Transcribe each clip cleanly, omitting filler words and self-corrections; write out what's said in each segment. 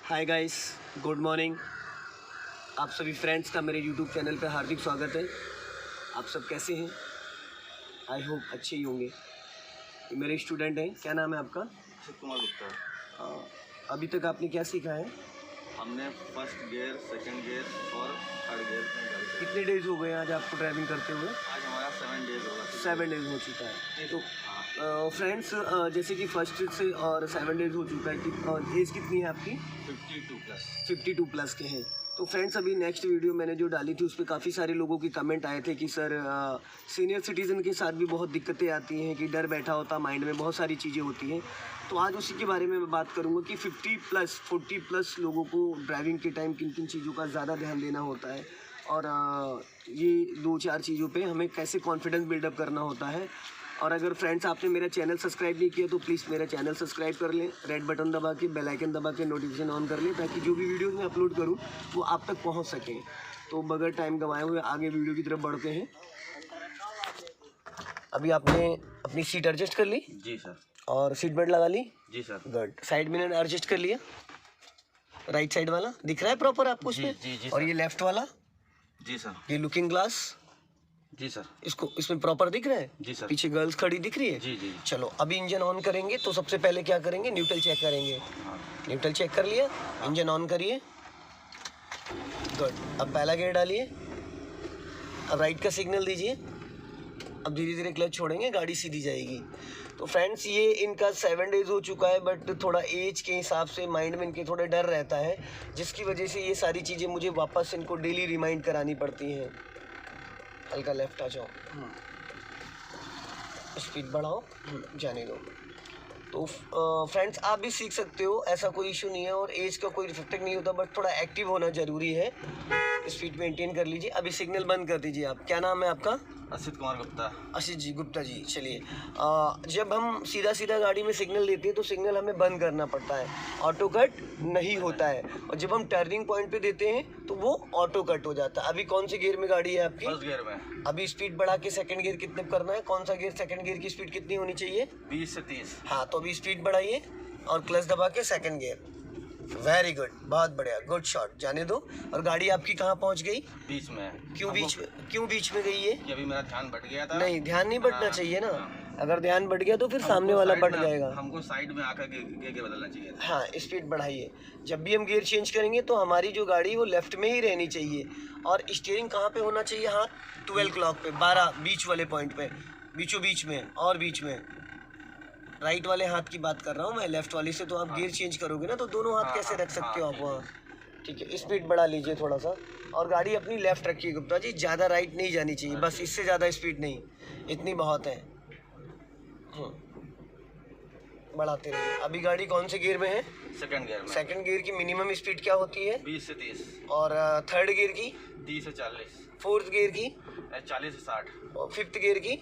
Hi guys, good morning. आप सभी friends का मेरे यूट्यूब चैनल पे हार्दिक स्वागत है। आप सब कैसे हैं? आई होप अच्छे ही होंगे। ये मेरे स्टूडेंट हैं। क्या नाम है आपका? अक्षित कुमार गुप्ता। अभी तक आपने क्या सीखा है? हमने फर्स्ट गियर, सेकंड गियर और थर्ड गियर में गाड़ी चलाई। कितने डेज हो गए आज आपको ड्राइविंग करते हुए? आज हमारा 7 डेज होगा। 7 डेज हो चुका है। तो फ्रेंड्स, जैसे कि फर्स्ट से और 7 डेज हो चुका है कि एज कितनी है आपकी? 52 प्लस। 52 प्लस के हैं। तो फ्रेंड्स, अभी नेक्स्ट वीडियो मैंने जो डाली थी उस पर काफ़ी सारे लोगों के कमेंट आए थे कि सर सीनियर सिटीज़न के साथ भी बहुत दिक्कतें आती हैं, कि डर बैठा होता माइंड में, बहुत सारी चीज़ें होती हैं। तो आज उसी के बारे में मैं बात करूंगा कि 50 प्लस 40 प्लस लोगों को ड्राइविंग के टाइम किन किन चीज़ों का ज़्यादा ध्यान देना होता है और ये 2-4 चीज़ों पे हमें कैसे कॉन्फिडेंस बिल्डअप करना होता है। और अगर फ्रेंड्स आपने मेरा चैनल सब्सक्राइब नहीं किया तो प्लीज़ मेरा चैनल सब्सक्राइब कर लें, रेड बटन दबा के बेल आइकन दबा के नोटिफिकेशन ऑन कर लें, ताकि जो भी वीडियो मैं अपलोड करूं वो आप तक पहुंच सकें। तो बगैर टाइम गंवाए हुए आगे वीडियो की तरफ बढ़ते हैं। अभी आपने अपनी सीट एडजस्ट कर ली? जी सर। और सीट बेल्ट लगा ली? जी sir. Good. Side mirror adjust कर लिया? राइट साइड वाला दिख रहा है प्रॉपर आपको उसमें? जी जी और ये लेफ्ट वाला? जी सर। ये लुकिंग ग्लास? जी सर। इसको इसमें प्रॉपर दिख रहा है? जी सर। पीछे गर्ल्स खड़ी दिख रही है? जी जी। चलो अभी इंजन ऑन करेंगे तो सबसे पहले क्या करेंगे? न्यूट्रल चेक करेंगे। हाँ। न्यूट्रल चेक कर लिया? इंजन ऑन करिए। गुड। अब पहला गियर डालिए। अब राइट का सिग्नल दीजिए। अब धीरे धीरे क्लच छोड़ेंगे, गाड़ी सीधी जाएगी। तो फ्रेंड्स, ये इनका 7 डेज हो चुका है, बट थोड़ा एज के हिसाब से माइंड में इनके थोड़ा डर रहता है, जिसकी वजह से ये सारी चीज़ें मुझे वापस इनको डेली रिमाइंड करानी पड़ती हैं। हल्का लेफ्ट आ जाओ, स्पीड बढ़ाओ, जाने दो। तो फ्रेंड्स, आप भी सीख सकते हो, ऐसा कोई इशू नहीं है और एज का कोई रिफ्लेक्ट नहीं होता, बट थोड़ा एक्टिव होना ज़रूरी है। स्पीड मेंटेन कर लीजिए। अभी सिग्नल बंद कर दीजिए। आप क्या नाम है आपका? अक्षित कुमार गुप्ता। अक्षित जी, गुप्ता जी। चलिए, जब हम सीधा सीधा गाड़ी में सिग्नल देते हैं तो सिग्नल हमें बंद करना पड़ता है, ऑटो कट नहीं होता है। और जब हम टर्निंग पॉइंट पे देते हैं तो वो ऑटो कट हो जाता है। अभी कौन से गियर में गाड़ी है आपकी? फर्स्ट गियर में। अभी स्पीड बढ़ा के सेकंड गियर कितने करना है? कौन सा गियर? सेकंड गियर की स्पीड कितनी होनी चाहिए? 20 से 30। हाँ, तो अभी स्पीड बढ़ाइए और क्लच दबा के सेकंड गियर। वेरी गुड, बहुत बढ़िया, गुड शॉट। जाने दो। और गाड़ी आपकी कहाँ पहुँच गई? बीच में। क्यों बीच में? क्यों बीच में गई है? कि अभी मेरा ध्यान भट गया था। नहीं, ध्यान नहीं बटना हाँ, चाहिए ना। हाँ। अगर ध्यान बढ़ गया तो फिर सामने वाला बढ़ जाएगा। हमको साइड में आकर गियर बदलना चाहिए था। हाँ, स्पीड बढ़ाइए। जब भी हम गियर चेंज करेंगे तो हमारी जो गाड़ी वो लेफ्ट में ही रहनी चाहिए। और स्टीयरिंग कहाँ पे होना चाहिए? हाँ, 12 क्लॉक पे, 12 बीच वाले पॉइंट पे, बीचों बीच में और बीच में। राइट वाले हाथ की बात कर रहा हूँ मैं, लेफ्ट वाली से तो आप गियर चेंज करोगे ना, तो दोनों हाथ कैसे रख सकते हो आप वहाँ? ठीक है, स्पीड बढ़ा लीजिए थोड़ा सा और गाड़ी अपनी लेफ्ट रखिए गुप्ता जी। ज़्यादा राइट नहीं जानी चाहिए, बस इससे ज़्यादा स्पीड नहीं, इतनी बहुत है। बढ़ाते रहिए। अभी गाड़ी कौन से गियर में है? सेकंड गियर में। सेकंड गियर की मिनिमम स्पीड क्या होती है? 20 से 30। और थर्ड गियर की? 30 से 40। फोर्थ गियर की? 40 से 60। और फिफ्थ गियर की?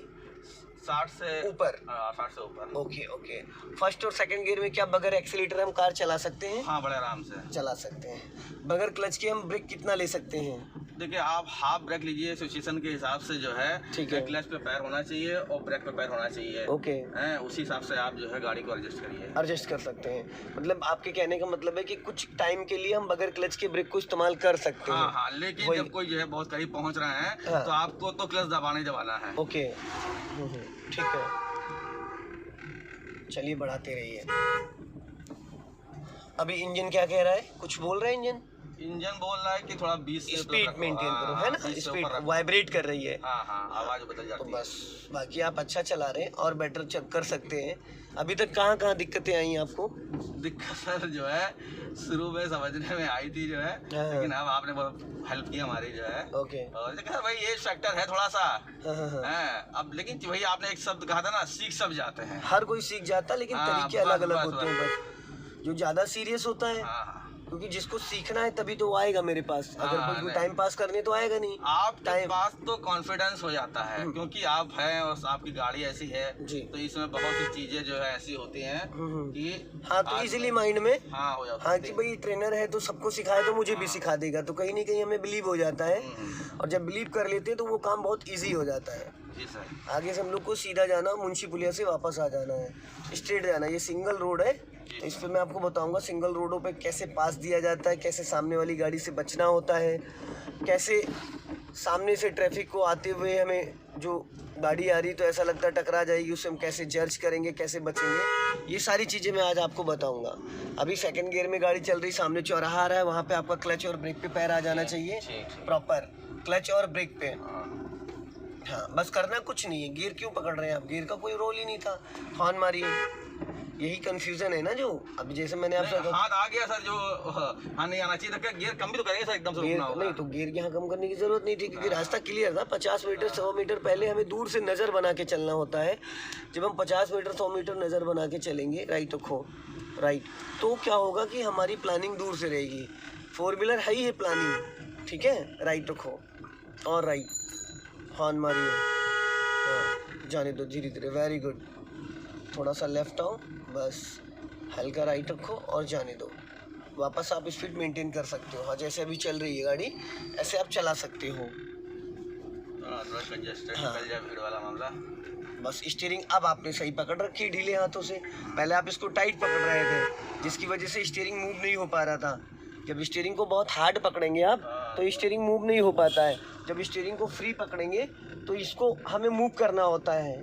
60 से ऊपर। 60 से ऊपर। Okay okay. फर्स्ट और सेकंड गियर में क्या बगैर एक्सीलेटर हम कार चला सकते हैं? हाँ, बड़े आराम से चला सकते हैं। बगैर क्लच के हम ब्रेक कितना ले सकते हैं? देखिए, आप हाफ ब्रेक लीजिए सिचुएशन के हिसाब से, जो है ठीक है। क्लच पे पैर होना चाहिए और ब्रेक पे पैर होना चाहिए। ओके। उसी हिसाब से आप जो है गाड़ी को एडजस्ट करिए। एडजस्ट कर सकते हैं। मतलब आपके कहने का मतलब है कि कुछ टाइम के लिए हम बगैर क्लच के ब्रेक को इस्तेमाल कर सकते हैं। हाँ हाँ, लेकिन जब कोई जो है बहुत करीब पहुंच रहे हैं, हाँ। तो आपको तो क्लच दबाना ही दबाना है। ओके, ठीक है। चलिए, बढ़ाते रहिए। अभी इंजन क्या कह रहा है? कुछ बोल रहा है इंजन? इंजन बोल रहा है कि थोड़ा 20 से स्पीड मेंटेन करो, है ना? स्पीड वाइब्रेट कर रही है। हाँ हाँ, आवाज बदल तो जाती है। बस, बाकी आप अच्छा चला रहे हैं और बेटर चेक कर सकते हैं। अभी तक कहाँ कहाँ दिक्कतें आई आपको? दिक्कत सर जो है शुरू में समझने में आई थी जो है, लेकिन अब आपने बहुत हेल्प की हमारी जो है। ओके। और देखा भाई, ये फैक्टर है थोड़ा सा। हाँ। अब लेकिन वही आपने एक शब्द कहा था ना, सीख सब जाते हैं। हर कोई सीख जाता है, लेकिन हाँ, तरीके अलग अलग बस, होते हैं। बस जो ज्यादा सीरियस होता है, हाँ, क्योंकि जिसको सीखना है तभी तो वो आएगा मेरे पास। अगर हाँ, कोई नहीं। टाइम पास करने तो आएगा नहीं। आपके पास तो कॉन्फिडेंस हो जाता है, क्योंकि आप हैं और आपकी गाड़ी ऐसी है जी। तो इसमें बहुत सी चीजें जो है ऐसी होती हैं कि हाँ, तो इजीली माइंड में हाँ हो जाता हाँ कि भाई ट्रेनर है तो सबको सिखाए तो मुझे भी सिखा देगा, तो कहीं ना कहीं हमें बिलीव हो जाता है। और जब बिलीव कर लेते हैं तो वो काम बहुत इजी हो जाता है। जी सर। आगे से हम लोग को सीधा जाना, मुंशी पुलिया से वापस आ जाना है, स्ट्रेट जाना है। ये सिंगल रोड है, इस पे मैं आपको बताऊंगा सिंगल रोडों पे कैसे पास दिया जाता है, कैसे सामने वाली गाड़ी से बचना होता है, कैसे सामने से ट्रैफिक को आते हुए हमें जो गाड़ी आ रही तो ऐसा लगता है टकरा जाएगी, उससे हम कैसे जर्ज करेंगे, कैसे बचेंगे, ये सारी चीज़ें मैं आज आपको बताऊंगा। अभी सेकंड गियर में गाड़ी चल रही, सामने चौराहा आ रहा है, वहाँ पे आपका क्लच और ब्रेक पे पैर आ जाना चाहिए प्रॉपर, क्लच और ब्रेक पे। हाँ, बस करना कुछ नहीं है। गियर क्यों पकड़ रहे हैं आप? गियर का कोई रोल ही नहीं था, हॉर्न मारिए। यही कंफ्यूजन है ना, जो अभी जैसे मैंने आपसे हाथ आ गया सर, जो हाँ नहीं आना चाहिए था। गियर कम भी तो करेंगे सर, एकदम से रुकना होगा। नहीं तो गियर यहाँ कम करने की जरूरत नहीं थी, क्योंकि रास्ता क्लियर था। 50 मीटर 100 मीटर पहले हमें दूर से नज़र बना के चलना होता है। जब हम 50 मीटर 100 मीटर नज़र बना के चलेंगे, राइट रखो, राइट, तो क्या होगा कि हमारी प्लानिंग दूर से रहेगी। 4 व्हीलर है ही है प्लानिंग, ठीक है। राइट रखो और राइट, हॉर्न मारिए, हाँ, जाने दो धीरे धीरे, वेरी गुड। थोड़ा सा लेफ्ट आओ, बस हल्का राइट रखो और जाने दो। वापस आप स्पीड मेंटेन कर सकते हो। हाँ, जैसे अभी चल रही है गाड़ी ऐसे आप चला सकते हो। हाँ, भीड़ वाला मामला। बस स्टीयरिंग अब आपने सही पकड़ रखी है ढीले हाथों से। पहले आप इसको टाइट पकड़ रहे थे, जिसकी वजह से स्टीयरिंग मूव नहीं हो पा रहा था। जब स्टीयरिंग को बहुत हार्ड पकड़ेंगे आप तो स्टीयरिंग मूव नहीं हो पाता है। जब स्टीयरिंग को फ्री पकड़ेंगे तो इसको हमें मूव करना होता है।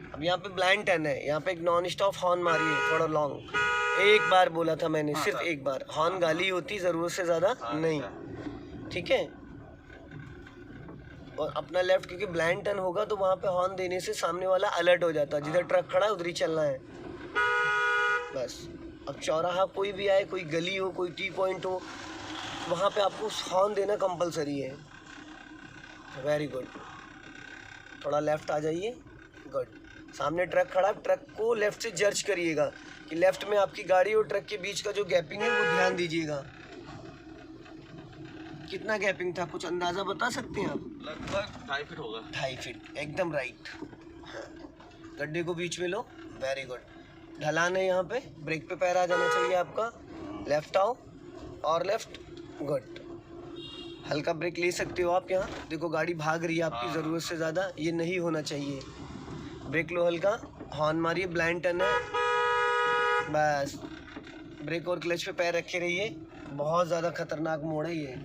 अब यहाँ पे ब्लाइंड टर्न है, यहाँ पे एक नॉन स्टॉप हॉर्न मारिए, थोड़ा लॉन्ग। एक बार बोला था मैंने, सिर्फ एक बार। हॉर्न गाली होती, ज़रूरत से ज़्यादा नहीं, ठीक है। और अपना लेफ्ट, क्योंकि ब्लाइंड टर्न होगा तो वहाँ पे हॉर्न देने से सामने वाला अलर्ट हो जाता है। जिधर ट्रक खड़ा है उधर ही चलना है, बस। अब चौराहा कोई भी आए, कोई गली हो, कोई टी पॉइंट हो, वहाँ पे आपको हॉर्न देना कंपलसरी है। वेरी गुड, थोड़ा लेफ्ट आ जाइए, गुड। सामने ट्रक खड़ा, ट्रक को लेफ्ट से जर्ज करिएगा कि लेफ्ट में आपकी गाड़ी और ट्रक के बीच का जो गैपिंग है वो ध्यान दीजिएगा। कितना गैपिंग था, कुछ अंदाज़ा बता सकते हैं आप? लगभग 2.5 फीट होगा। 2.5 फीट, एकदम राइट। हाँ, गड्ढे को बीच में लो, वेरी गुड। ढलान है यहाँ पे, ब्रेक पे पैर आ जाना चाहिए आपका। लेफ्ट आओ और लेफ्ट, गुड। हल्का ब्रेक ले सकते हो आप यहाँ। देखो गाड़ी भाग रही है आपकी ज़रूरत से ज़्यादा, ये नहीं होना चाहिए। ब्रेक लो हल्का, हॉर्न मारिए, ब्लाइंड टर्न है, बस। ब्रेक और क्लच पे पैर रखे रहिए। बहुत ज़्यादा खतरनाक मोड़ है ये।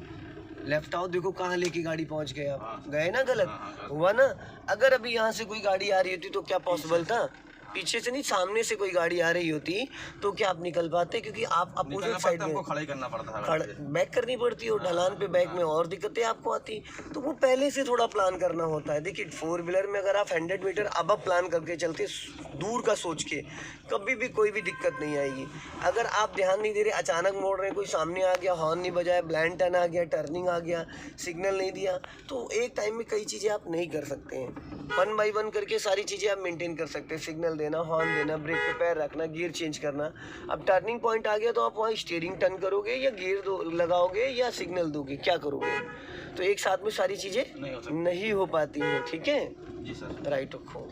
लेफ्ट आओ, देखो कहाँ लेके गाड़ी पहुँच गए आप। गए ना, गलत हुआ ना। अगर अभी यहाँ से कोई गाड़ी आ रही होती तो क्या पॉसिबल था? पीछे से नहीं, सामने से कोई गाड़ी आ रही होती तो क्या आप निकल पाते? क्योंकि आप अपोजिट साइड में खड़ा ही करना पड़ता है, बैक करनी पड़ती है, और ढलान पे बैक में और दिक्कतें आपको आती। तो वो पहले से थोड़ा प्लान करना होता है। देखिए 4 व्हीलर में अगर आप 100 मीटर अब प्लान करके चलते, दूर का सोच के, कभी भी कोई भी दिक्कत नहीं आएगी। अगर आप ध्यान नहीं दे रहे, अचानक मोड़ रहे, कोई सामने आ गया, हॉर्न नहीं बजाया, ब्लाइंड टर्न आ गया, टर्निंग आ गया, सिग्नल नहीं दिया, तो एक टाइम में कई चीज़ें आप नहीं कर सकते हैं। 1 बाई 1 करके सारी चीज़ें आप मेंटेन कर सकते हैं। सिग्नल देना, हॉर्न देना, ब्रेक पे पैर रखना, गियर चेंज करना। अब टर्निंग पॉइंट आ गया तो आप वहाँ स्टीयरिंग टर्न करोगे या गियर लगाओगे या सिग्नल दोगे, क्या करोगे? तो एक साथ में सारी चीज़ें नहीं हो पाती हैं, ठीक है जी सर। राइट रखो।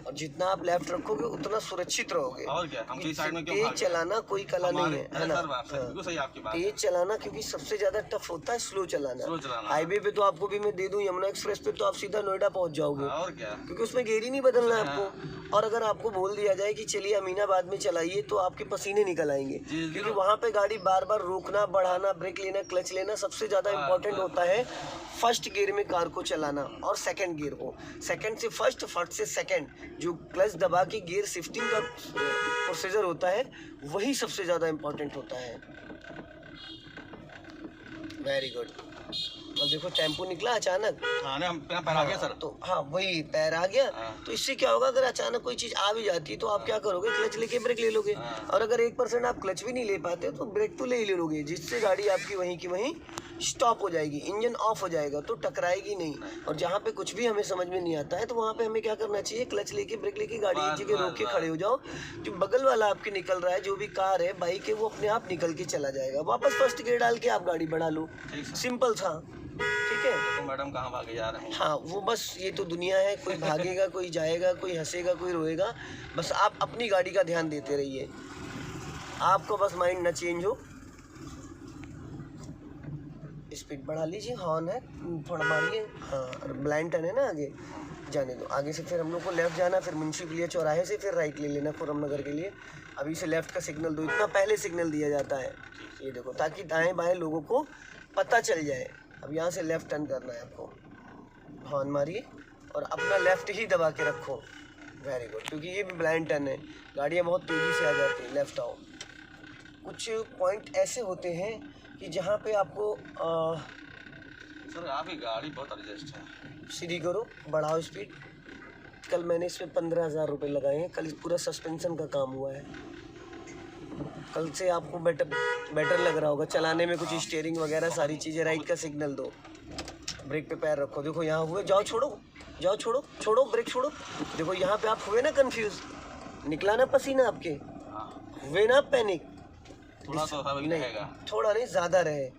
और जितना आप लेफ्ट रखोगे उतना सुरक्षित रहोगे। और क्या, हम साइड में क्यों तेज चलाना कोई कला नहीं है ना। बिल्कुल सही आपकी बात। तेज चलाना क्योंकि सबसे ज्यादा टफ होता है स्लो चलाना। हाईवे पे तो आपको भी मैं दे दूं, यमुना एक्सप्रेस पे तो आप सीधा नोएडा पहुंच जाओगे, और क्या, क्योंकि उसमें गियर ही नहीं बदलना है आपको। और अगर आपको बोल दिया जाए कि चलिए अमीनाबाद में चलाइए तो आपके पसीने निकल आएंगे, क्योंकि वहाँ पे गाड़ी बार बार रोकना, बढ़ाना, ब्रेक लेना, क्लच लेना सबसे ज्यादा इंपॉर्टेंट होता है। फर्स्ट गियर में कार को चलाना और सेकंड गियर को, सेकंड से फर्स्ट, फर्स्ट से सेकंड, जो क्लच दबा के गियर शिफ्टिंग का प्रोसीजर होता है वही सबसे ज़्यादा इम्पोर्टेंट होता है। Very good. और देखो टेम्पो निकला अचानक, हम पैर आ गया सर, तो हाँ वही पैर आ गया। तो इससे क्या होगा, अगर अचानक कोई चीज़ आ भी जाती है तो आप क्या करोगे, क्लच लेके ब्रेक ले लोगे। और अगर 1% आप क्लच भी नहीं ले पाते तो ब्रेक तो ले ही लोगे, जिससे गाड़ी आपकी वहीं की वहीं स्टॉप हो जाएगी, इंजन ऑफ हो जाएगा, तो टकराएगी नहीं। और जहाँ पे कुछ भी हमें समझ में नहीं आता है तो वहाँ पे हमें क्या करना चाहिए, क्लच लेके ब्रेक लेके गाड़ी एक जगह रोक के खड़े हो जाओ। जो बगल वाला आपके निकल रहा है, जो भी कार है, बाइक है, वो अपने आप निकल के चला जाएगा। वापस फर्स्ट गियर डाल के आप गाड़ी बढ़ा लो, सिंपल था, ठीक है। तो मैडम कहाँ भागे जा रहे हैं? हाँ वो बस, ये तो दुनिया है, कोई भागेगा, कोई जाएगा, कोई हंसेगा, कोई रोएगा, बस आप अपनी गाड़ी का ध्यान देते रहिए। आपको बस माइंड ना चेंज हो, स्पीड बढ़ा लीजिए, हॉर्न है थोड़ा मारिए। हाँ, ब्लाइंड टर्न है ना आगे, जाने दो। आगे से फिर हम लोग को लेफ़्ट जाना, फिर मुंशी पुलिया चौराहे से फिर राइट ले लेना खुर्रम नगर के लिए। अभी से लेफ़्ट का सिग्नल दो, इतना पहले सिग्नल दिया जाता है, ये देखो, ताकि दाएं बाएं लोगों को पता चल जाए। अब यहाँ से लेफ़्ट टर्न करना है आपको, हॉर्न मारिए और अपना लेफ़्ट ही दबा के रखो। वेरी गुड, क्योंकि ये भी ब्लाइंड टर्न है, गाड़ियाँ बहुत तेज़ी से आ जाती हैं। लेफ़्ट आओ। कुछ पॉइंट ऐसे होते हैं कि जहाँ पे आपको सर आपकी गाड़ी बहुत एडजस्ट है। सीधी करो, बढ़ाओ स्पीड। कल मैंने इस पर 15,000 रुपये लगाए हैं, कल पूरा सस्पेंशन का काम हुआ है। कल से आपको बेटर लग रहा होगा चलाने में, कुछ स्टीयरिंग वगैरह सारी चीज़ें। राइट का सिग्नल दो, ब्रेक पे पैर रखो, देखो यहाँ हुए, जाओ छोड़ो, जाओ छोड़ो, छोड़ो ब्रेक छोड़ो। देखो यहाँ पे आप हुए ना कंफ्यूज, निकला ना पसीना आपके, हुए ना पैनिक, थोड़ा सा नहीं रहेगा, थोड़ा नहीं ज़्यादा रहे।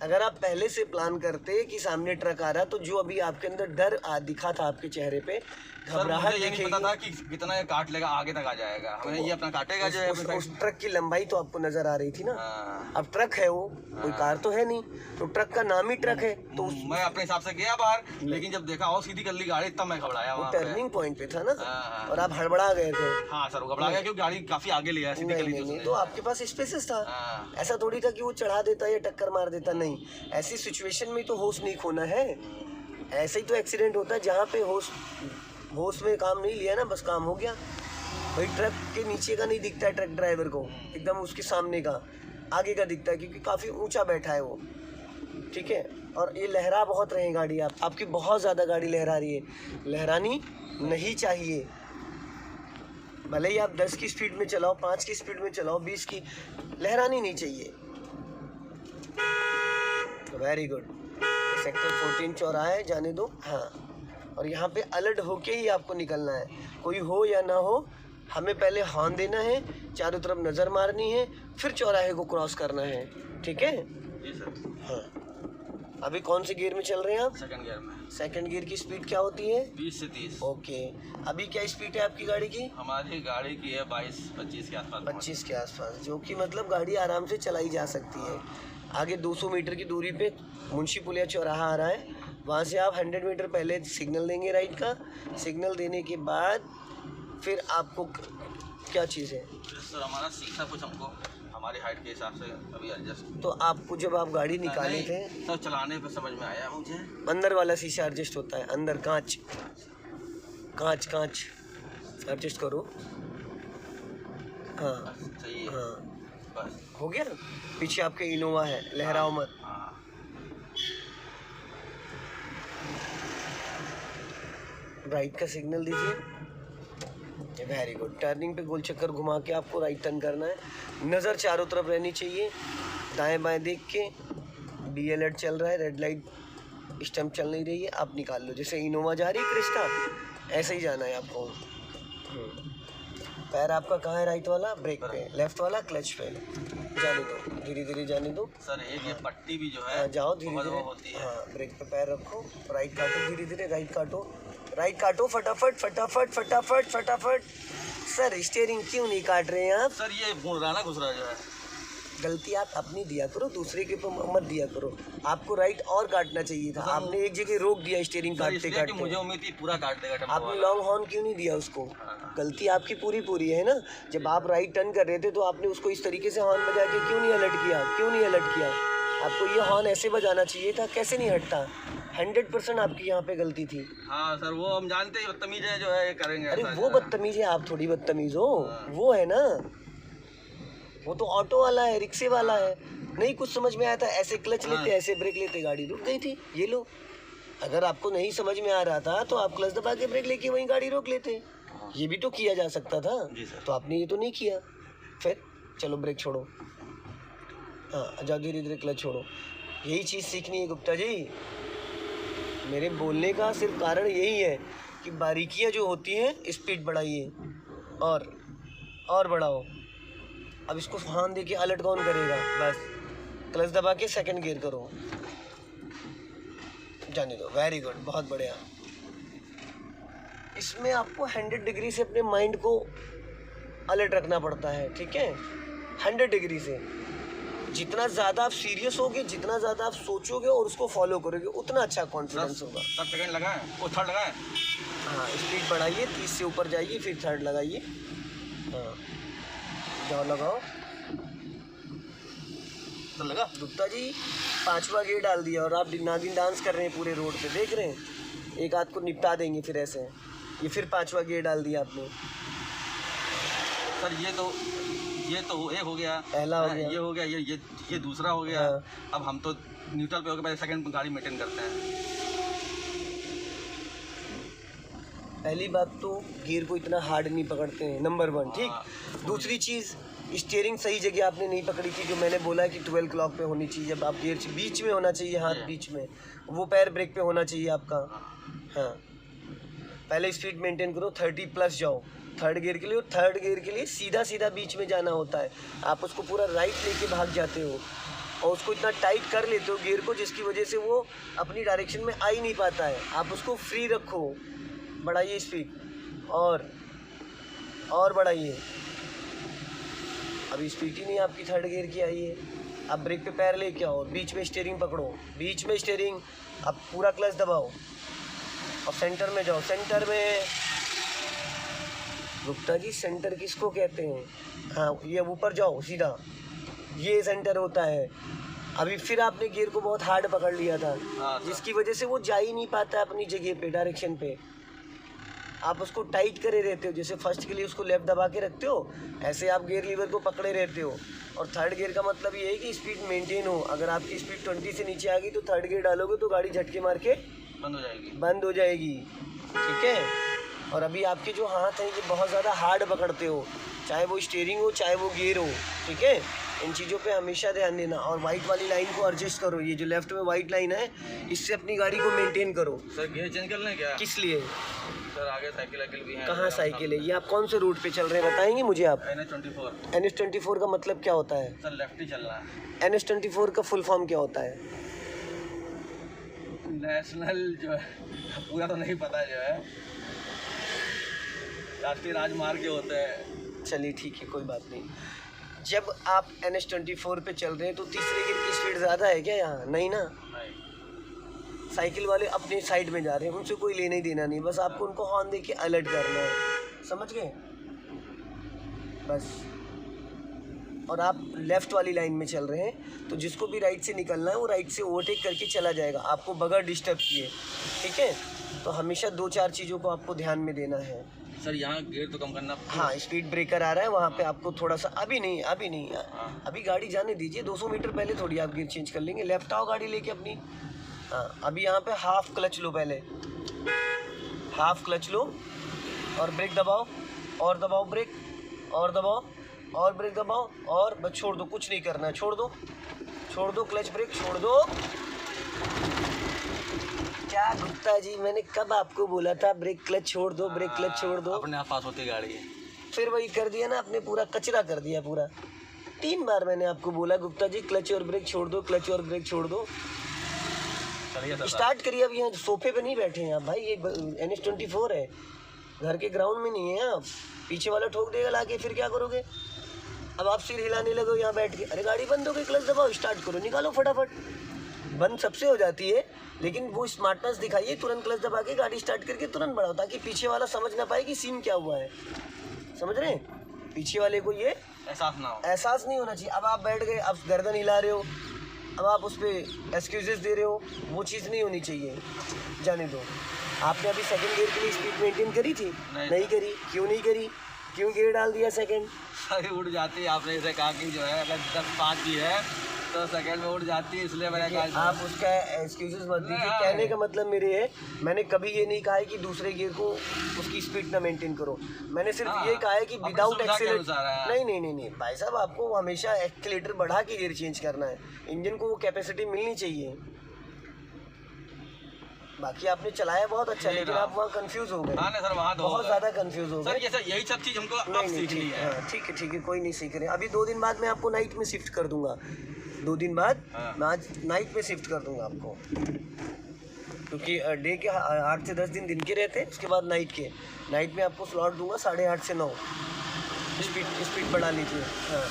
अगर आप पहले से प्लान करते कि सामने ट्रक आ रहा, तो जो अभी आपके अंदर डर दिखा था आपके चेहरे पे, घबराहट ये नहीं पता था कि कितना ये काट लेगा, आगे तक आ जाएगा, हमें ये अपना काटेगा जो है। उस ट्रक की लंबाई तो आपको नजर आ रही थी ना। हाँ। अब ट्रक है, वो कोई कार तो है नहीं, तो ट्रक का नाम ही ट्रक है। तो मैं अपने हिसाब से गया बाहर, लेकिन जब देखा और सीधी कर ली गाड़ी, तब मैं घबराया। वो टर्निंग पॉइंट पे था ना, हाँ। और आप हड़बड़ा गए थे। हाँ सर, वो घबरा गया क्योंकि गाड़ी काफी आगे ले आया, सीधी कर ली थी उसने। तो आपके पास स्पेसेस था। हाँ। ऐसा थोड़ी था कि वो चढ़ा देता या टक्कर मार देता, नहीं। ऐसी सिचुएशन में तो होश नहीं खोना है। ऐसे ही तो एक्सीडेंट होता है, जहाँ पे होश में काम नहीं लिया ना, बस काम हो गया। भाई ट्रक के नीचे का नहीं दिखता है ट्रक ड्राइवर को, एकदम उसके सामने का, आगे का दिखता है, क्योंकि काफ़ी ऊंचा बैठा है वो, ठीक है। और ये लहरा बहुत रहे गाड़ी, आपकी बहुत ज़्यादा गाड़ी लहरा रही है, लहरानी नहीं चाहिए। भले ही आप 10 की स्पीड में चलाओ, 5 की स्पीड में चलाओ, 20 की, लहरानी नहीं चाहिए। Very good. सेक्टर 14 चौराहा है, जाने दो। हाँ, और यहाँ पे अलर्ट होके ही आपको निकलना है, कोई हो या ना हो। हमें पहले हॉर्न देना है, चारों तरफ नज़र मारनी है, फिर चौराहे को क्रॉस करना है, ठीक है। जी सर। हाँ, अभी कौन से गियर में चल रहे हैं आप? सेकंड गियर में। सेकंड गियर की स्पीड क्या होती है? 20 से 30। ओके, अभी क्या स्पीड है आपकी गाड़ी की? हमारी गाड़ी की है 22-25 के आसपास। 25 के आसपास, जो कि मतलब गाड़ी आराम से चलाई जा सकती है। आगे 200 मीटर की दूरी पे मुंशी पुलिया चौराहा आ रहा है, वहाँ से आप 100 मीटर पहले सिग्नल देंगे राइट का। सिग्नल देने के बाद फिर आपको क्या चीज़ है? सर हमारा सीखा कुछ हमको हमारी हाइट के हिसाब से अभी एडजस्ट। तो आपको जब आप गाड़ी निकाले थे, सर चलाने पे समझ में आया मुझे, अंदर वाला शीशा एडजस्ट होता है, अंदर कांच एडजस्ट करो। हाँ सही है। हाँ, बस हो गया। पीछे आपके इनोवा है, लहराओ मत। हाँ। राइट का सिग्नल दीजिए। Very good. टर्निंग पे गोल चक्कर घुमा के आपको राइट टर्न करना है। नज़र चारों तरफ रहनी चाहिए, दाएं बाएं देख के। बी अलर्ट चल रहा है, रेड लाइट स्टम्प चल नहीं रही है, आप निकाल लो। जैसे इनोवा जा रही है क्रिस्टा, ऐसे ही जाना है आपको। पैर आपका कहाँ है? राइट वाला ब्रेक पे, लेफ्ट वाला क्लच पे। जाने दो, धीरे धीरे जाने दो। सर एक ये पट्टी भी जो है जाओ धीरे बहुत धीरे। वो होती है। हाँ, ब्रेक पे पैर रखो, राइट काटो, धीरे धीरे राइट काटो, राइट काटो, फटाफट फटाफट फटाफट फटाफट। सर स्टीयरिंग क्यों नहीं काट रहे हैं आप? सर ये घुस रहा जो है। गलती आप अपनी दिया करो, दूसरे के ऊपर मत दिया करो। आपको राइट और काटना चाहिए था, आपने एक जगह रोक दिया स्टीयरिंग काटते इसलिए कि काटते। मुझे उम्मीद थी पूरा काट देगा टेम्पो आपने वाला। लॉन्ग हॉर्न क्यों नहीं दिया उसको? गलती आपकी पूरी है ना। जब आप राइट टर्न कर रहे थे तो आपने उसको इस तरीके से हॉर्न बजा के क्यों नहीं अलर्ट किया? आपको ये हॉर्न ऐसे बजाना चाहिए था, कैसे नहीं हटता? 100% आपकी यहाँ पे गलती थी। हाँ सर, वो हम जानते ही बदतमीज है जो है ये करेंगे। अरे ऐसा वो जो है। बदतमीज है, आप थोड़ी बदतमीज हो। वो है ना, वो तो ऑटो वाला है, रिक्शे वाला है। नहीं कुछ समझ में आया था, ऐसे क्लच लेते, ऐसे ब्रेक लेते, गाड़ी रुक गई थी। ये लो, अगर आपको नहीं समझ में आ रहा था तो आप क्लच दबा के ब्रेक लेके वहीं गाड़ी रोक लेते। ये भी तो किया जा सकता था। जी सर। तो आपने ये तो नहीं किया। फिर चलो ब्रेक छोड़ो, हाँ जाओ, धीरे धीरे क्लच छोड़ो। यही चीज़ सीखनी है गुप्ता जी। मेरे बोलने का सिर्फ कारण यही है कि बारीकियाँ जो होती हैं, स्पीड बढ़ाइए और बढ़ाओ। अब इसको हॉर्न दे के अलर्ट कौन करेगा? बस क्लच दबा के सेकंड गियर करो, जाने दो। वेरी गुड, बहुत बढ़िया। इसमें आपको 100 डिग्री से अपने माइंड को अलर्ट रखना पड़ता है, ठीक है। 100 डिग्री से। जितना ज़्यादा आप सीरियस होगे, जितना ज़्यादा आप सोचोगे और उसको फॉलो करोगे, उतना अच्छा कॉन्फिडेंस होगा। सब सेकंड लगाएं, वो थर्ड लगाएं। हाँ, स्पीड बढ़ाइए, 30 से ऊपर जाइए, फिर थर्ड लगाइए। हाँ, जाओ लगाओ। तो लगा गुप्ता जी 5वां गियर डाल दिया और आप नागिन डांस कर रहे हैं पूरे रोड पे, देख रहे हैं? एक आध को निपटा देंगे फिर ऐसे। ये फिर 5वां गियर डाल दिया आपने। सर ये तो एक हो गया, पहला हो गया, ये हो गया, ये दूसरा हो गया। हाँ। अब हम तो न्यूट्रल पे हो गए, पहले सेकंड गाड़ी मेंटेन करते हैं। पहली बात तो गियर को इतना हार्ड नहीं पकड़ते हैं, नंबर 1, ठीक। हाँ। दूसरी चीज़, स्टीयरिंग सही जगह आपने नहीं पकड़ी थी, जो मैंने बोला कि 12 क्लॉक पे होनी चाहिए। जब आप गियर बीच में होना चाहिए, हाथ बीच में, वो पैर ब्रेक पे होना चाहिए आपका। हाँ, पहले स्पीड मेंटेन करो, 30+ जाओ थर्ड गियर के लिए। और थर्ड गियर के लिए सीधा सीधा बीच में जाना होता है। आप उसको पूरा राइट लेके भाग जाते हो और उसको इतना टाइट कर लेते हो गियर को, जिसकी वजह से वो अपनी डायरेक्शन में आ ही नहीं पाता है। आप उसको फ्री रखो, बढ़ाइए स्पीड और बढ़ाइए। अभी स्पीड ही नहीं आपकी थर्ड गियर की आई है। आप ब्रेक पे पैर लेके आओ, बीच में स्टीयरिंग पकड़ो, बीच में स्टीयरिंग, अब पूरा क्लच दबाओ और सेंटर में जाओ। सेंटर में गुप्ता जी सेंटर किसको कहते हैं? हाँ, ये ऊपर जाओ सीधा, ये सेंटर होता है। अभी फिर आपने गियर को बहुत हार्ड पकड़ लिया था, जिसकी वजह से वो जा ही नहीं पाता है अपनी जगह पे, डायरेक्शन पे। आप उसको टाइट करे रहते हो, जैसे फर्स्ट के लिए उसको लेफ्ट दबा के रखते हो, ऐसे आप गियर लीवर को पकड़े रहते हो। और थर्ड गियर का मतलब ये है कि स्पीड मेंटेन हो। अगर आपकी स्पीड 20 से नीचे आ गई तो थर्ड गियर डालोगे तो गाड़ी झटके मार के बंद हो जाएगी, ठीक है। और अभी आपके जो हाथ हैं ये बहुत ज़्यादा हार्ड पकड़ते हो, चाहे वो स्टीयरिंग हो चाहे वो गियर हो, ठीक है। इन चीज़ों पे हमेशा ध्यान देना। और वाइट वाली लाइन को एडजस्ट करो, ये जो लेफ्ट में वाइट लाइन है, इससे अपनी गाड़ी को मेंटेन करो। सर गियर चेंज कर लें क्या? किस लिए? सर आगे साइकिल भी है। कहाँ साइकिल है? ये आप कौन से रूट पे चल रहे हैं बताएंगे मुझे आप? NH24। NH24 का मतलब क्या होता है? सर लेफ्ट ही चलना है। NH24 का फुल फॉर्म क्या होता है? नेशनल जो है पूरा तो नहीं पता, जो है राष्ट्रीय राजमार्ग होते हैं। चलिए ठीक है, कोई बात नहीं। जब आप NH24 पे चल रहे हैं तो तीसरे गियर की स्पीड ज़्यादा है क्या यहाँ? नहीं ना। साइकिल वाले अपने साइड में जा रहे हैं, उनसे कोई लेना ही देना नहीं, बस आपको उनको हॉर्न दे के अलर्ट करना है, समझ गए? बस। और आप लेफ़्ट वाली लाइन में चल रहे हैं तो जिसको भी राइट से निकलना है वो राइट से ओवरटेक करके चला जाएगा, आपको बगैर डिस्टर्ब किए, ठीक है। तो हमेशा 2-4 चीज़ों को आपको ध्यान में देना है। सर यहाँ गियर तो कम करना। हाँ, स्पीड ब्रेकर आ रहा है वहाँ पे आपको थोड़ा सा, अभी नहीं अभी गाड़ी जाने दीजिए, 200 मीटर पहले थोड़ी आप गियर चेंज कर लेंगे। लेफ्ट आओ गाड़ी लेके अपनी। हाँ, अभी यहाँ पे हाफ क्लच लो, पहले हाफ क्लच लो और ब्रेक दबाओ और दबाओ ब्रेक और दबाओ और ब्रेक दबाओ और बस छोड़ दो, कुछ नहीं करना है, छोड़ दो क्लच ब्रेक छोड़ दो। क्या गुप्ता जी, मैंने कब आपको बोला था ब्रेक क्लच छोड़ दो, ब्रेक क्लच छोड़ दो? अपने आप पास होती गाड़ी है। फिर वही कर दिया ना आपने, पूरा कचरा कर दिया पूरा। 3 बार मैंने आपको बोला गुप्ता जी क्लच और ब्रेक छोड़ दो, क्लच और ब्रेक छोड़ दो। स्टार्ट करिए। अब यहाँ सोफे पे नहीं बैठे हैं आप भाई, ये NH24 है, घर के ग्राउंड में नहीं है आप। पीछे वाला ठोक देगा लाके, फिर क्या करोगे? अब आप सिर हिलाने लगो यहाँ बैठ के, अरे गाड़ी बंद हो गई, क्लच दबाओ, स्टार्ट करो, निकालो फटाफट। बंद सबसे हो जाती है, लेकिन वो स्मार्टनेस दिखाइए, तुरंत क्लच दबा के गाड़ी स्टार्ट करके तुरंत बढ़ाओ, ताकि पीछे वाला समझ ना पाए कि सीन क्या हुआ है। समझ रहे हैं? पीछे वाले को ये एहसास नहीं होना चाहिए। अब आप बैठ गए, अब गर्दन हिला रहे हो, अब आप उस पर एक्सक्यूजेस दे रहे हो, वो चीज़ नहीं होनी चाहिए, जाने दो। आपने अभी सेकंड गियर के लिए स्पीड मेंटेन करी थी? नहीं करी। क्यों नहीं करी? क्यों गियर डाल दिया सेकंड? अरे उड़ जाती है, आपने इसे कहा कि जो है अगर 10-5 की है तो सेकंड में उड़ जाती है, इसलिए मैंने कहा। आप उसका एक्सक्यूजेस मत दीजिए। कहने का मतलब मेरे है, मैंने कभी ये नहीं कहा है कि दूसरे गियर को उसकी स्पीड ना मेंटेन करो। मैंने सिर्फ ये कहा है कि विदाउट एक्सीलेटर नहीं भाई साहब, आपको हमेशा एक्सीलेटर बढ़ा के गियर चेंज करना है। इंजन को वो कैपेसिटी मिलनी चाहिए। बाकी आपने चलाया बहुत अच्छा, लेकिन आप वहाँ कंफ्यूज हो गए। सर वहाँ बहुत ज़्यादा कंफ्यूज हो गए। यही सब चीज़ हमको अब सीखनी है। ठीक है, कोई नहीं सीख रहे। अभी 2 दिन बाद मैं आपको नाइट में शिफ्ट कर दूंगा। 2 दिन बाद मैं आज नाइट में शिफ्ट कर दूंगा आपको, क्योंकि डे के 8 से 10 दिन के रहते हैं, उसके बाद नाइट में आपको स्लॉट दूंगा 8:30 से 9। स्पीड बढ़ा लीजिए। हाँ,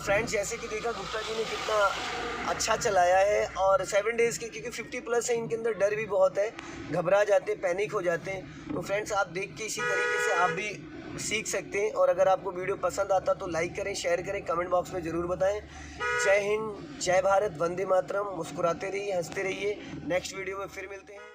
फ्रेंड्स जैसे कि देखा गुप्ता जी ने कितना अच्छा चलाया है, और 7 डेज़ के क्योंकि 50+ है, इनके अंदर डर भी बहुत है, घबरा जाते हैं, पैनिक हो जाते हैं। तो फ्रेंड्स आप देख के इसी तरीके से आप भी सीख सकते हैं। और अगर आपको वीडियो पसंद आता तो लाइक करें, शेयर करें, कमेंट बॉक्स में ज़रूर बताएं। जय हिंद, जय भारत, वंदे मातरम। मुस्कुराते रहिए, हंसते रहिए। नेक्स्ट वीडियो में फिर मिलते हैं।